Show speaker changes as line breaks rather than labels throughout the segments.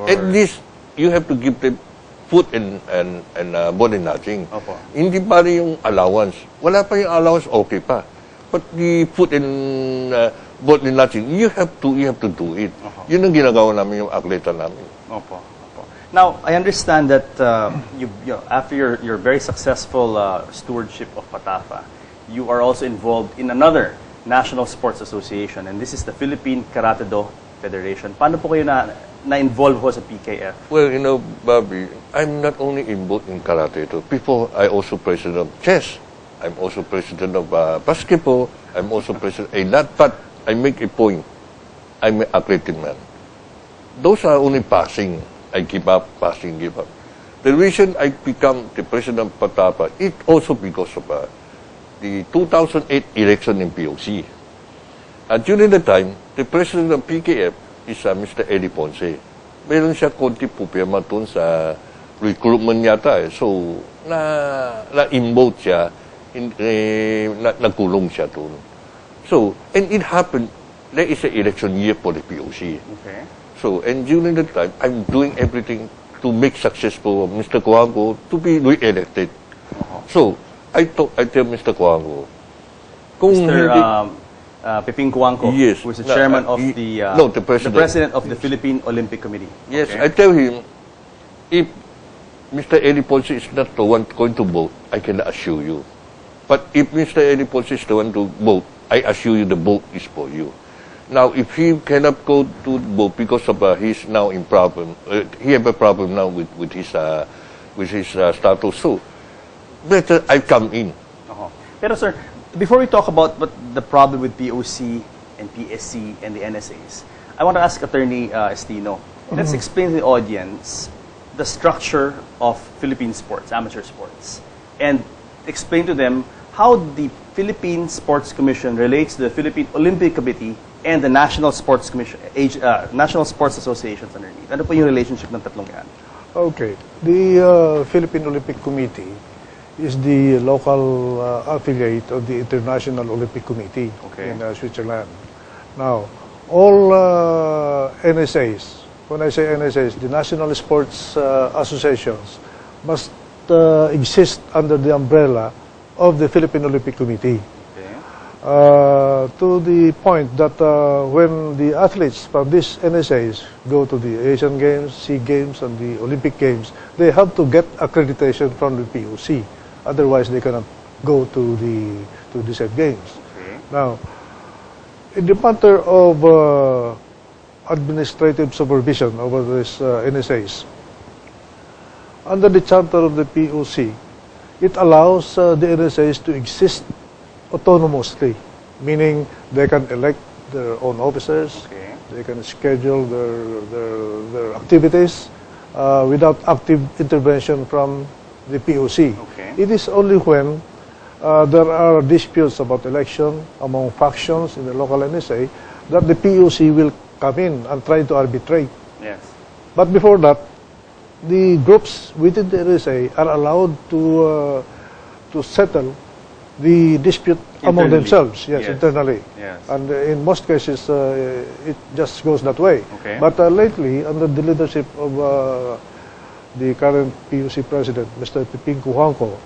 At least, you have to give them food and body nothing.
Opo.
Hindi pa rin yung allowance. Wala pa yung allowance, okay pa. But the food and body nothing, you have to do it. Yun ang ginagawa namin yung atleta namin.
Opo. Now, I understand that after your very successful stewardship of Patafa, you are also involved in another national sports association, and this is the Philippine Karate-Do Federation. Paano po kayo na-involve ho sa PKF?
Well, you know, Bobby, I'm not only involved in karate-do. Before, I also president of chess. I'm also president of basketball. I'm also president a lot, but I make a point. I'm an athletic man. Those are only passing. I give up, passing, give up. The reason I become the president of Patafa, it also because of the 2008 election in POC. During the time, the president of PKF is Mr. Eddie Ponce. Meron siya konti pupirma dun sa recruitment yata eh. So, na-invote siya, nagkulong siya dun. So, and it happened, there is an election year for the POC.
Okay.
So, and during that time, I'm doing everything to make successful Mr. Kuangko to be re-elected. So, I tell Mr. Kuangko, kung
Mr. Peping Kuangko,
yes,
who is the chairman of
the
president of the Philippine Olympic Committee.
Yes,
okay.
I tell him, if Mr. Eddie Ponce is not the one going to vote, I can assure you. But if Mr. Eddie Ponce is the one to vote, I assure you the vote is for you. Now, if he cannot go to vote because of he's now in problem, he have a problem now with his status. So, better I come in.
Pero sir, before we talk about the problem with POC and PSC and the NSAs, I want to ask Attorney Estino, let's explain to the audience the structure of Philippine sports, amateur sports, and explain to them how the Philippine Sports Commission relates to the Philippine Olympic Committee and the National Sports Commission, National Sports Associations underneath. Ano po yung relationship ng tatlong yan?
Okay. The Philippine Olympic Committee is the local affiliate of the International Olympic Committee in Switzerland. Now, all NSAs, when I say NSAs, the National Sports Associations must exist under the umbrella of the Philippine Olympic Committee. To the point that when the athletes from these NSAs go to the Asian Games, SEA Games, and the Olympic Games, they have to get accreditation from the POC. Otherwise, they cannot go to the said games. Now, in the matter of administrative supervision over these NSAs, under the charter of the POC, it allows the NSAs to exist autonomously, meaning they can elect their own officers, they can schedule their activities without active intervention from the POC. It is only when there are disputes about election among factions in the local NSA that the POC will come in and try to arbitrate.
Yes.
But before that, the groups within the NSA are allowed to settle the dispute among themselves, internally.
Yes.
And in most cases, it just goes that way. But lately, under the leadership of the current POC president, Mr. Peping Kuangko,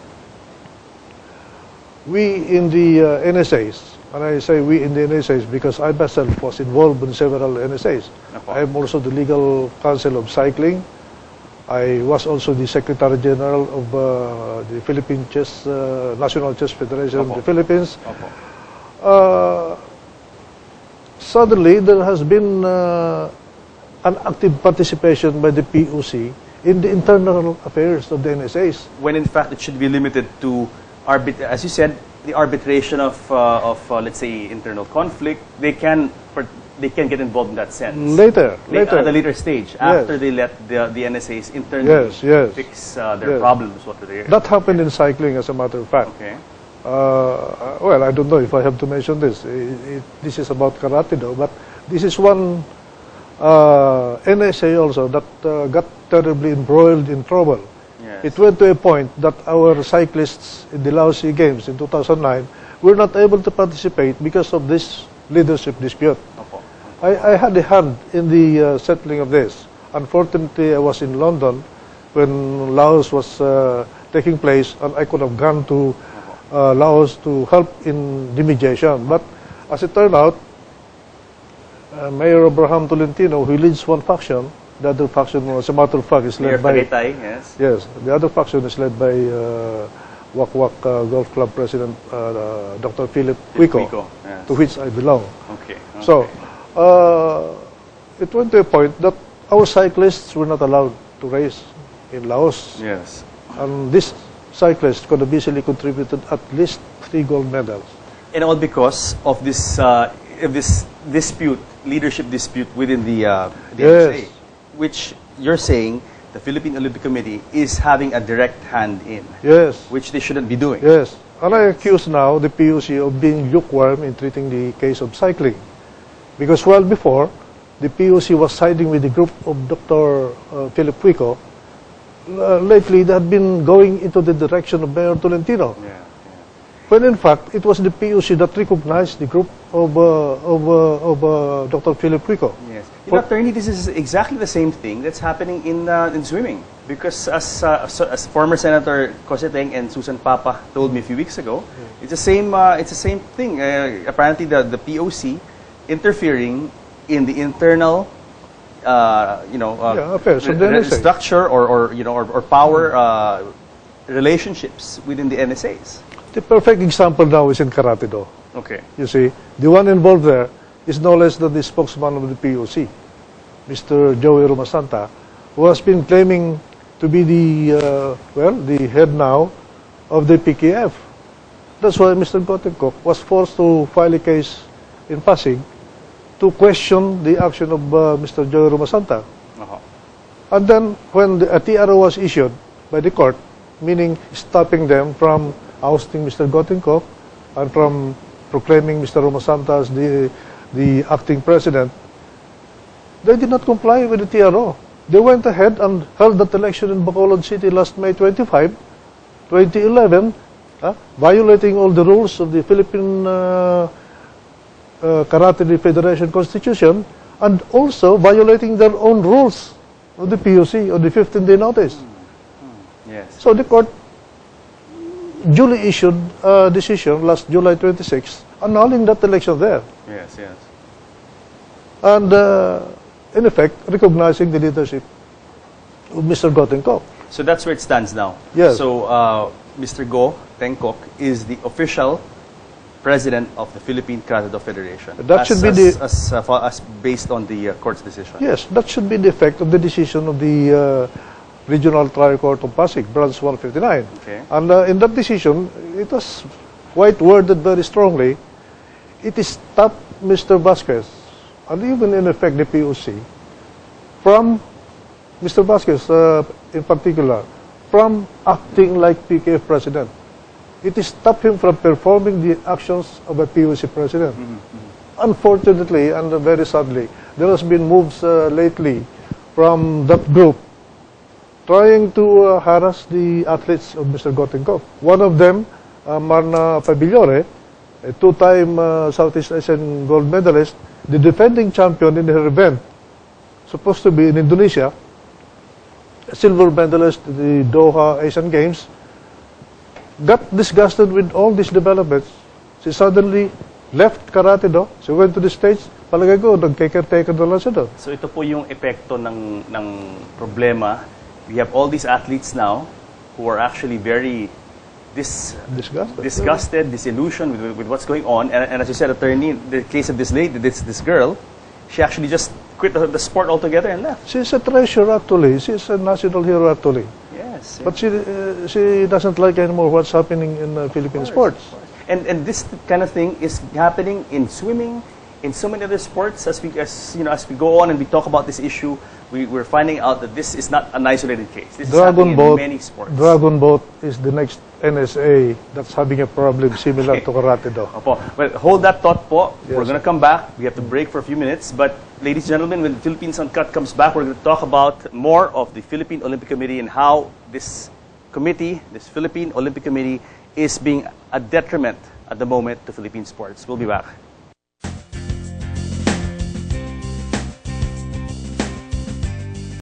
we in the NSAs, and I say we in the NSAs because I myself was involved in several NSAs. I am also the legal counsel of cycling. I was also the Secretary General of the Philippine National Chess Federation of the Philippines. Suddenly, there has been an active participation by the POC in the internal affairs of the NSAs.
When in fact it should be limited to, as you said, the arbitration of let's say, internal conflict. They can get involved in that sense.
Later.
At a later stage, after they let the NSAs internally fix their problems.
That happened in cycling, as a matter of fact. Well, I don't know if I have to mention this. This is about karate-do, but this is one NSA also that got terribly embroiled in trouble. It went to a point that our cyclists in the Laosi Games in 2009 were not able to participate because of this leadership dispute. I had a hand in the settling of this. Unfortunately, I was in London when Laos was taking place, and I could have gone to Laos to help in the mediation. But as it turned out, Mayor Abraham Tolentino, who leads one faction, the other faction, as a matter of fact, is led by...
Tagaytay, yes.
Yes, the other faction is led by Wak Wak Golf Club President Dr. Philip Wico,
yes.
to which I belong.
Okay.
So, it went to a point that our cyclists were not allowed to race in Laos.
Yes.
And this cyclist could have easily contributed at least 3 gold medals.
And all because of this dispute, leadership dispute within the
Yes.
NSA, which you're saying the Philippine Olympic Committee is having a direct hand in,
Yes.
which they shouldn't be doing.
Yes. And I accuse now the PUC of being lukewarm in treating the case of cycling. Because while before, the PUC was siding with the group of Dr. Philip Wico, lately they had been going into the direction of Mayor Tolentino.
Yeah.
When in fact, it was the PUC that recognized the group of Dr. Philip Wico.
Yes. You know, Attorney, this is exactly the same thing that's happening in swimming. Because as former Senator Coseteng and Susan Papa told me a few weeks ago, it's the same thing. Apparently, the POC interfering in the internal,
affairs of the NSA.
structure or power relationships within the NSAs.
The perfect example now is in Karate Do.
Okay.
You see, the one involved there is no less than the spokesman of the POC, Mr. Joey Romasanta, who has been claiming to be the head now of the PKF. That's why Mr. Gotenkok was forced to file a case in Pasig to question the action of Mr. Joey Romasanta. And then when a TRO was issued by the court, meaning stopping them from ousting Mr. Gotenkok and from proclaiming Mr. Romasanta as the acting president, they did not comply with the TRO. They went ahead and held that election in Bacolod City last May 25, 2011, violating all the rules of the Philippine Karate Federation Constitution, and also violating their own rules of the POC, of the 15-day notice.
Yes.
So the court duly issued a decision last July 26, annulling that election there.
Yes. Yes.
And in effect, recognizing the leadership of Mr. Gotenkok.
So that's where it stands now.
Yes.
So Mr. Go Tenkok is the official president of the Philippine Karate Do Federation.
That should be
as based on the court's decision.
Yes, that should be the effect of the decision of the Regional Trial Court of Pasig, Branch 159.
Okay.
And in that decision, it was quite worded very strongly. It stopped Mr. Vasquez, and even in effect the POC, from Mr. Vasquez in particular, from acting like PKF president. It stopped him from performing the actions of a POC president. Unfortunately, and very sadly, there has been moves lately from that group trying to harass the athletes of Mr. Gotenkok. One of them, Marna Pabillore, a two-time Southeast Asian gold medalist, the defending champion in her event, supposed to be in Indonesia, a silver medalist at the Doha Asian Games, got disgusted with all these developments. She suddenly left Karate Do. She went to the States. Palagay ko, nagkikare-taker na lang siya doon.
So ito po yung epekto ng problema. We have all these athletes now who are actually very disgusted, disillusioned with what's going on. And as you said, attorney, the case of this lady, this girl, she actually just quit the sport altogether and left.
She's a treasure actually. She's a national hero actually.
Yes.
But she doesn't like anymore what's happening in Philippine sports.
And this kind of thing is happening in swimming, in so many other sports. As we go on and we talk about this issue, we're finding out that this is not an isolated case. This is happening in many sports.
Dragon Boat is the next NSA that's having a problem similar to Karate Do.
Opo. Well, hold that thought po.
Yes.
We're going to come back. We have to break for a few minutes. But ladies and gentlemen, when Philippines Uncut comes back, we're going to talk about more of the Philippine Olympic Committee and how this committee, this Philippine Olympic Committee, is being a detriment at the moment to Philippine sports. We'll be back.